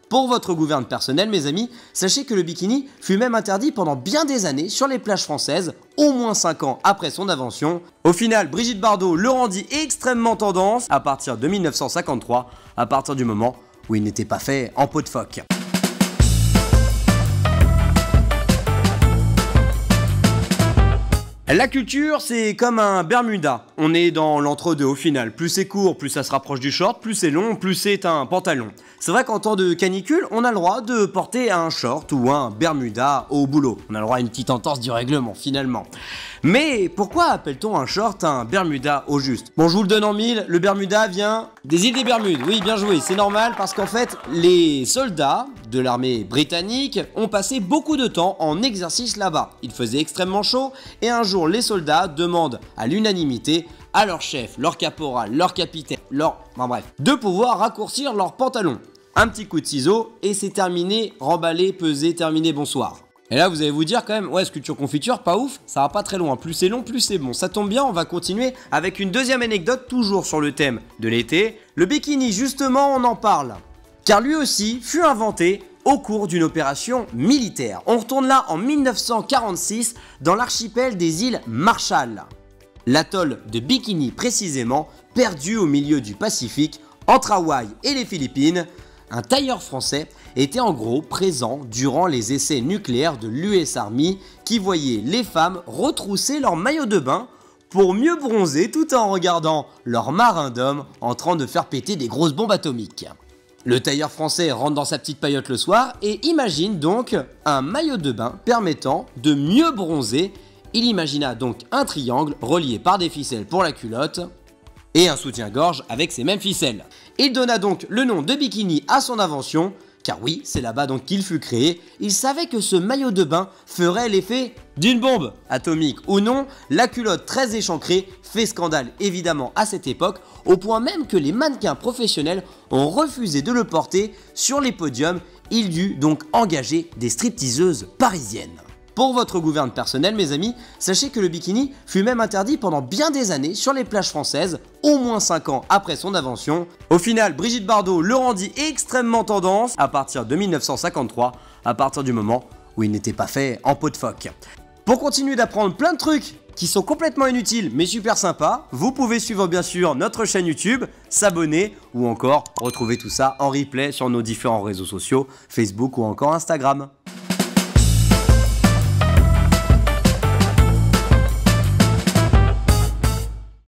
Pour votre gouverne personnelle, mes amis, sachez que le bikini fut même interdit pendant bien des années sur les plages françaises, au moins 5 ans après son invention. Au final, Brigitte Bardot le rendit extrêmement tendance à partir de 1953, à partir du moment où il n'était pas fait en peau de phoque. La culture, c'est comme un Bermuda. On est dans l'entre-deux au final. Plus c'est court, plus ça se rapproche du short, plus c'est long, plus c'est un pantalon. C'est vrai qu'en temps de canicule, on a le droit de porter un short ou un Bermuda au boulot. On a le droit à une petite entorse du règlement finalement. Mais pourquoi appelle-t-on un short un Bermuda au juste? Bon, je vous le donne en mille, le Bermuda vient des îles des Bermudes. Oui, bien joué, c'est normal parce qu'en fait, les soldats de l'armée britannique ont passé beaucoup de temps en exercice là-bas. Il faisait extrêmement chaud et un jour, les soldats demandent à l'unanimité à leur chef, leur caporal, leur capitaine, de pouvoir raccourcir leurs pantalons. Un petit coup de ciseau et c'est terminé, remballé, pesé, terminé, bonsoir. Et là vous allez vous dire quand même, ouais, sculpture confiture, pas ouf, ça va pas très loin, plus c'est long, plus c'est bon. Ça tombe bien, on va continuer avec une deuxième anecdote, toujours sur le thème de l'été. Le bikini, justement, on en parle, car lui aussi fut inventé au cours d'une opération militaire. On retourne là en 1946 dans l'archipel des îles Marshall. L'atoll de Bikini précisément, perdu au milieu du Pacifique, entre Hawaï et les Philippines. Un tailleur français était en gros présent durant les essais nucléaires de l'US Army qui voyait les femmes retrousser leur maillot de bain pour mieux bronzer tout en regardant leur marin d'homme en train de faire péter des grosses bombes atomiques. Le tailleur français rentre dans sa petite paillote le soir et imagine donc un maillot de bain permettant de mieux bronzer. Il imagina donc un triangle relié par des ficelles pour la culotte et un soutien-gorge avec ces mêmes ficelles. Il donna donc le nom de bikini à son invention, car oui, c'est là-bas donc qu'il fut créé. Il savait que ce maillot de bain ferait l'effet d'une bombe atomique ou non. La culotte très échancrée fait scandale évidemment à cette époque, au point même que les mannequins professionnels ont refusé de le porter sur les podiums. Il dut donc engager des stripteaseuses parisiennes. Pour votre gouverne personnelle, mes amis, sachez que le bikini fut même interdit pendant bien des années sur les plages françaises, au moins 5 ans après son invention. Au final, Brigitte Bardot le rendit extrêmement tendance à partir de 1953, à partir du moment où il n'était pas fait en peau de phoque. Pour continuer d'apprendre plein de trucs qui sont complètement inutiles mais super sympas, vous pouvez suivre bien sûr notre chaîne YouTube, s'abonner ou encore retrouver tout ça en replay sur nos différents réseaux sociaux, Facebook ou encore Instagram.